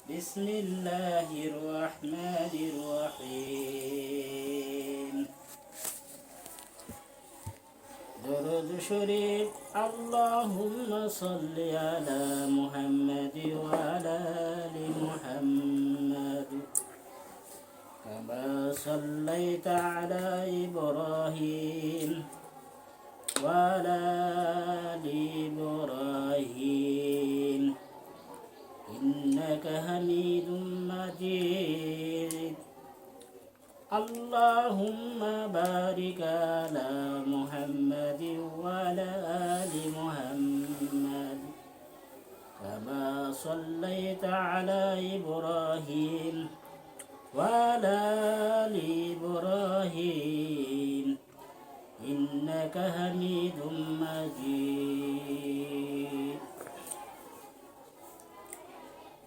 بسم الله الرحمن الرحيم درود شريف اللهم صل على محمد وعلى آل محمد كما صليت على إبراهيم وعلى آل إبراهيم إنك حميد مجيد اللهم بارك على محمد وعلى آل محمد كما صليت على إبراهيم وعلى آل إبراهيم إنك حميد مجيد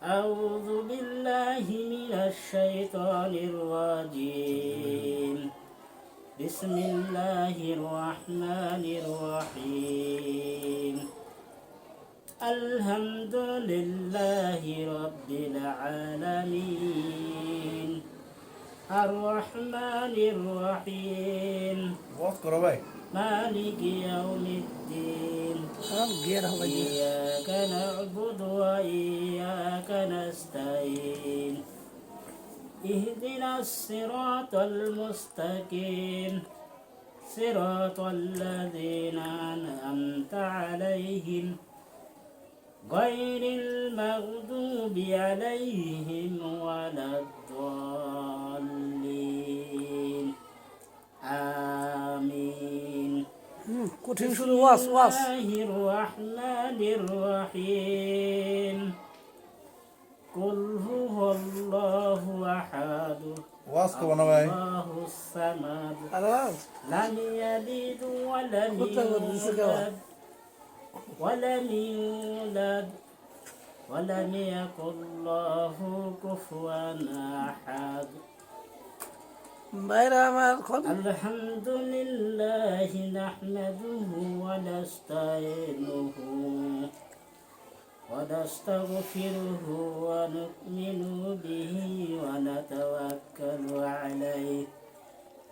أعوذ بالله من الشيطان الرجيم بسم الله الرحمن الرحيم الحمد لله رب العالمين الرحمن الرحيم مالك يوم الدين إياك نعبد وإياك نستعين اهدنا الصراط المستقيم صراط الذين أنعمت عليهم غير المغضوب عليهم ولا الضالين آمين কঠিন শুরু ওয়াজ ওয়াজ বিসমিল্লাহির রহমানির রহিম কুল হুয়াল্লাহু আহাদ ওয়াজ করব না ভাই আল্লাহুস সামাদ আওয়াজ লাম ইয়ালিদ ওয়া লাম ইউলাদ ওয়া লাম ইউলাদ ওয়া লাম ইয়াকুল লাহু কুফুয়ান আহাদ বাইরে আমার الحمد لله نحمده ونستعينه ونستغفره ونؤمن به ونتوكل عليه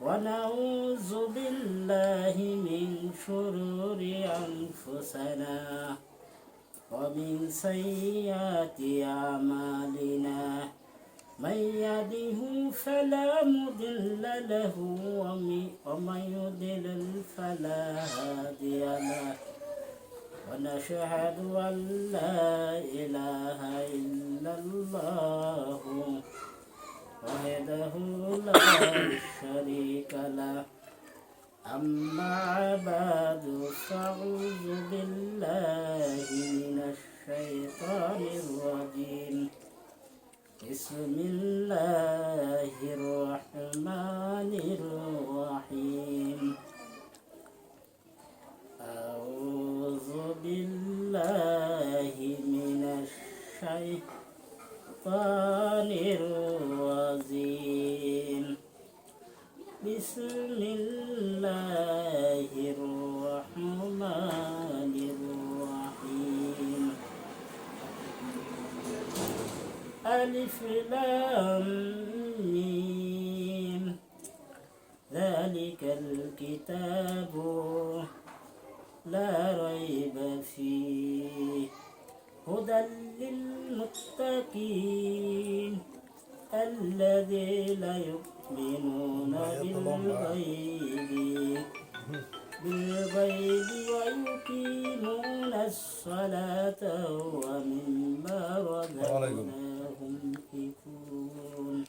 ونعوذ بالله من شرور أنفسنا ومن سيئات أعمالنا من يهده فلا مضل له ومن يضلل فلا هادي له ونشهد أن لا إله إلا الله وحده لا شريك له أما بعد فأعوذ بالله من الشيطان الرجيم بسم الله الرحمن الرحيم أعوذ بالله من الشيطان الرجيم بسم الله الرحمن الرحيم ألف لام ميم ذلك الكتاب لا ريب فيه هدى للمتقين الذين يؤمنون بالغيب ويقيمون الصلاة ومما رزقناهم ينفقون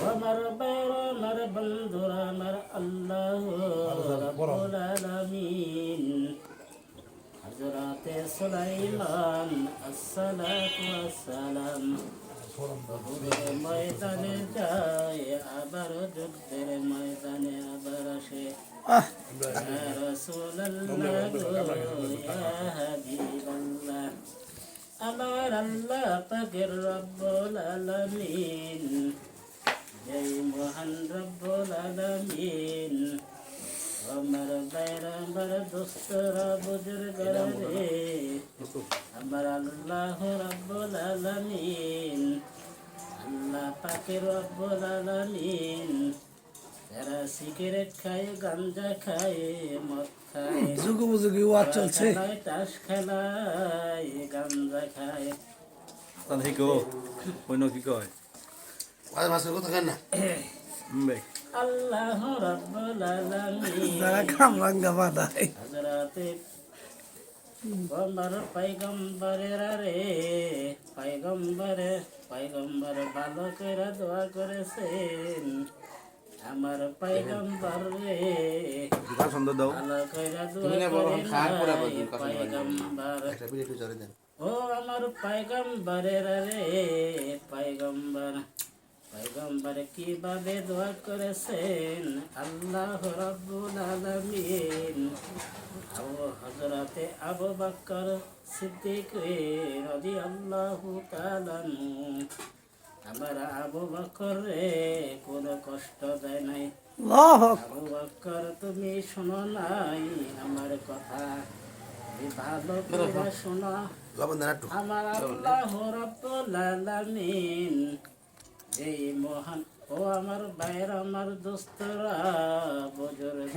ومر بندر مر الله رب العالمين حضرات سليمان الصلاة والسلام বহুদের ময়দানে যায় আবার যুদ্ধের ময়দানে আবার আসে ইয়া রাসূলুল্লাহ ইয়া হাবিবাল্লাহ আমার আল্লাহ পাকের রব্বুল আলামিন জয় মহান রব্বুল আলামিন আমার বাইরা আমার দোস্তরা বুজুর্গরা রে আমার আল্লাহ রাব্বুল আলামিন, আল্লাহ পাকের রব্বুল আলামিন যারা সিগারেট খায়, গাঞ্জা খায়, মদ খায়, যুগোপযোগী ওয়াজ চলছে। খেলায়, তাস খেলায়, গাঞ্জা খায়, তাহলে শিকো অন্য কি কয় আল্লাহ রাব্বুল আলামিন যারা কামরাঙ্গা বাঁধায় হযরতে আমার পয়গম্বরের রে পয়গম্বর ভালো করে দোয়া করেছেন। আমার পয়গম্বর রে গান সুন্দর দাও ভালো করে দোয়া করেন পয়গম্বর। ও আমার পয়গম্বরের রে পয়গম্বর কিভাবে দোয়া করেছেন আল্লাহ রাব্বুল আলামিন। হযরতে আবু বকর সিদ্দিক রাদিয়াল্লাহু তাআলা আনহু, আমার আবু বকর রে কোনো কষ্ট দেয় নাই। আল্লাহু আবু বকর তুমি শোনো নাই আমার কথা, তুমি ভালো করে শোনো। আমার আল্লাহ রাব্বুল আলামিন এই মহান, ও আমার ভাইয়ের, আমার দোস্তরা, বুজুর্গ